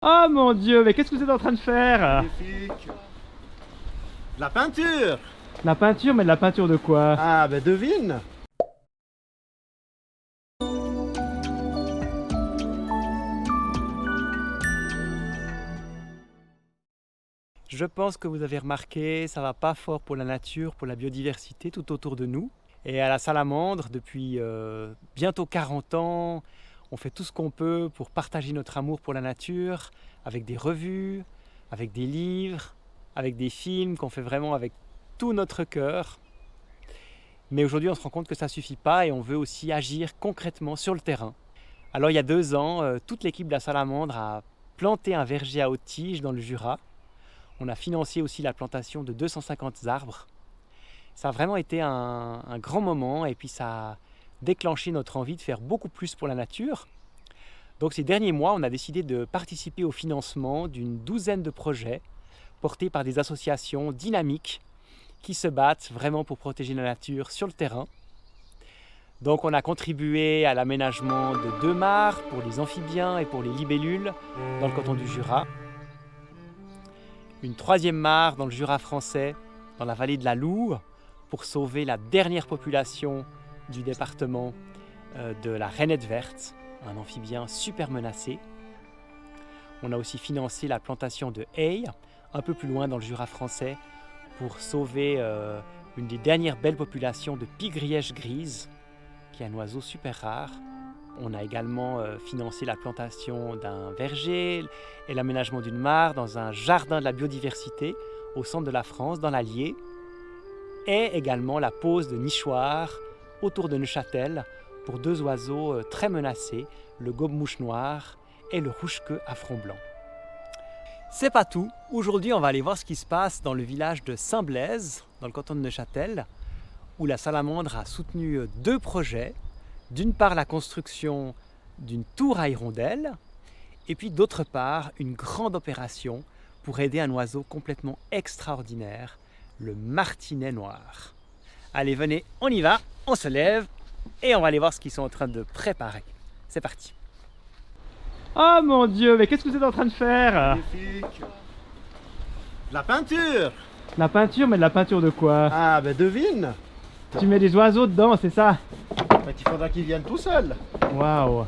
Oh mon Dieu, mais qu'est-ce que vous êtes en train de faire? Magnifique. La peinture. La peinture, mais de la peinture de quoi? Ah ben devine. Je pense que vous avez remarqué, ça va pas fort pour la nature, pour la biodiversité tout autour de nous. Et à la Salamandre, depuis bientôt 40 ans, on fait tout ce qu'on peut pour partager notre amour pour la nature, avec des revues, avec des livres, avec des films qu'on fait vraiment avec tout notre cœur. Mais aujourd'hui, on se rend compte que ça ne suffit pas et on veut aussi agir concrètement sur le terrain. Alors il y a 2 ans, toute l'équipe de la Salamandre a planté un verger à haute tige dans le Jura. On a financé aussi la plantation de 250 arbres. Ça a vraiment été un grand moment et puis ça a déclenché notre envie de faire beaucoup plus pour la nature. Donc ces derniers mois, on a décidé de participer au financement d'une douzaine de projets portés par des associations dynamiques qui se battent vraiment pour protéger la nature sur le terrain. Donc on a contribué à l'aménagement de 2 mares pour les amphibiens et pour les libellules dans le canton du Jura. Une 3e mare dans le Jura français, dans la vallée de la Loue, pour sauver la dernière population du département de la rainette verte, un amphibien super menacé. On a aussi financé la plantation de haies, un peu plus loin dans le Jura français, pour sauver une des dernières belles populations de pie-grièche grise, qui est un oiseau super rare. On a également financé la plantation d'un verger et l'aménagement d'une mare dans un jardin de la biodiversité au centre de la France, dans l'Allier, et également la pose de nichoirs autour de Neuchâtel pour 2 oiseaux très menacés, le gobe-mouche noir et le rouge-queue à front blanc. C'est pas tout. Aujourd'hui, on va aller voir ce qui se passe dans le village de Saint-Blaise, dans le canton de Neuchâtel, où la Salamandre a soutenu 2 projets. D'une part, la construction d'une tour à hirondelles, et puis d'autre part, une grande opération pour aider un oiseau complètement extraordinaire, le martinet noir. Allez, venez, on y va, on se lève, et on va aller voir ce qu'ils sont en train de préparer. C'est parti. Oh mon Dieu, mais qu'est-ce que vous êtes en train de faire? Magnifique. La peinture. La peinture, mais de la peinture de quoi? Ah ben devine. Tu mets des oiseaux dedans, c'est ça? Ben, il faudra qu'ils viennent tout seuls. Waouh.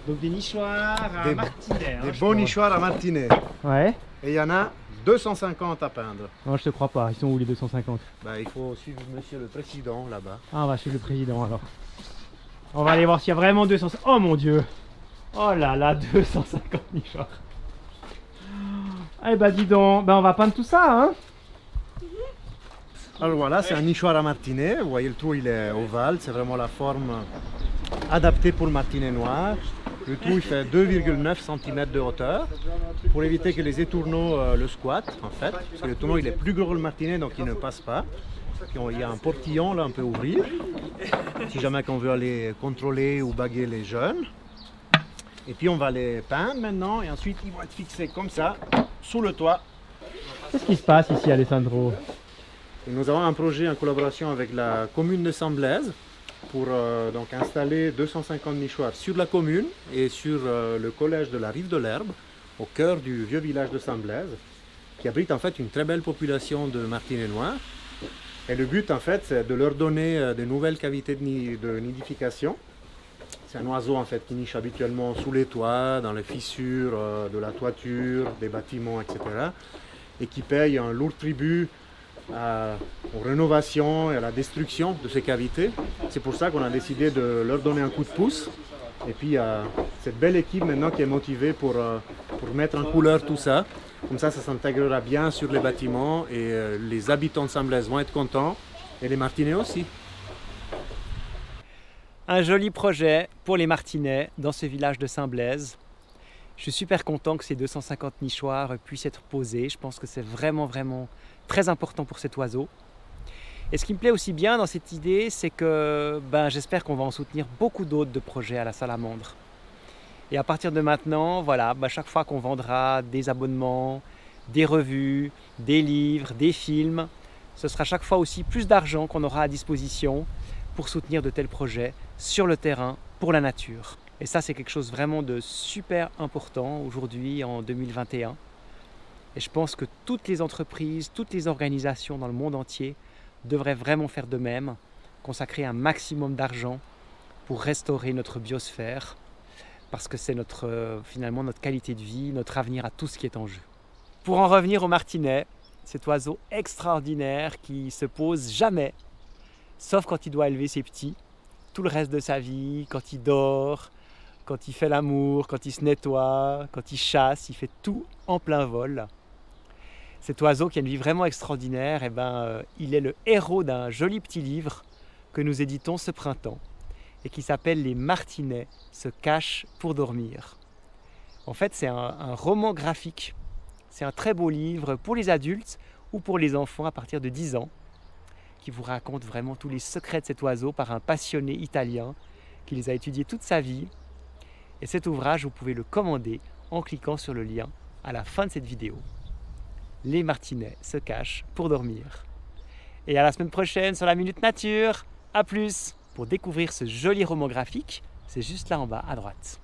Donc des nichoirs à Des- martinet. Des beaux nichoirs à martinet. Ouais? Et il y en a 250 à peindre. Non, je te crois pas. Ils sont où les 250? Ben, il faut suivre monsieur le président là-bas. Ah, on va suivre le président alors. On va aller voir s'il y a vraiment 200... Oh mon Dieu! Oh là là, 250 nichoirs. Eh bah dis donc, ben on va peindre tout ça, hein? Alors voilà, c'est un nichoir à martinet. Vous voyez, le trou il est ovale, c'est vraiment la forme adaptée pour le martinet noir. Le trou il fait 2,9 cm de hauteur pour éviter que les étourneaux le squattent en fait. Parce que le tourneau il est plus gros que le martinet donc il ne passe pas. Puis il y a un portillon là, on peut ouvrir. Si jamais on veut aller contrôler ou baguer les jeunes. Et puis on va les peindre maintenant et ensuite ils vont être fixés comme ça sous le toit. Qu'est-ce qui se passe ici, Alessandro? Et nous avons un projet en collaboration avec la commune de Saint-Blaise pour donc installer 250 nichoirs sur la commune et sur le collège de la Rive de l'Herbe, au cœur du vieux village de Saint-Blaise, qui abrite en fait une très belle population de martinets noirs. Et le but en fait c'est de leur donner de nouvelles cavités de nidification. C'est un oiseau en fait qui niche habituellement sous les toits, dans les fissures de la toiture, des bâtiments, etc. Et qui paye un lourd tribut aux rénovations et à la destruction de ces cavités. C'est pour ça qu'on a décidé de leur donner un coup de pouce. Et puis il y a cette belle équipe maintenant qui est motivée pour mettre en couleur tout ça. Comme ça s'intégrera bien sur les bâtiments et les habitants de Saint-Blaise vont être contents et les martinets aussi. Un joli projet pour les martinets dans ce village de Saint-Blaise. Je suis super content que ces 250 nichoirs puissent être posés. Je pense que c'est vraiment très important pour cet oiseau. Et ce qui me plaît aussi bien dans cette idée, c'est que j'espère qu'on va en soutenir beaucoup d'autres de projets à la Salamandre. Et à partir de maintenant, voilà, chaque fois qu'on vendra des abonnements, des revues, des livres, des films, ce sera chaque fois aussi plus d'argent qu'on aura à disposition pour soutenir de tels projets sur le terrain pour la nature. Et ça, c'est quelque chose vraiment de super important aujourd'hui, en 2021. Et je pense que toutes les entreprises, toutes les organisations dans le monde entier devraient vraiment faire de même, consacrer un maximum d'argent pour restaurer notre biosphère, parce que c'est finalement notre qualité de vie, notre avenir à tout ce qui est en jeu. Pour en revenir au martinet, cet oiseau extraordinaire qui se pose jamais, sauf quand il doit élever ses petits, tout le reste de sa vie, quand il dort, quand il fait l'amour, quand il se nettoie, quand il chasse, il fait tout en plein vol. Cet oiseau qui a une vie vraiment extraordinaire, il est le héros d'un joli petit livre que nous éditons ce printemps et qui s'appelle « Les martinets se cachent pour dormir ». En fait, c'est un roman graphique. C'est un très beau livre pour les adultes ou pour les enfants à partir de 10 ans qui vous raconte vraiment tous les secrets de cet oiseau par un passionné italien qui les a étudiés toute sa vie. Et cet ouvrage, vous pouvez le commander en cliquant sur le lien à la fin de cette vidéo. Les martinets se cachent pour dormir. Et à la semaine prochaine sur la Minute Nature. À plus! Pour découvrir ce joli roman graphique, c'est juste là en bas à droite.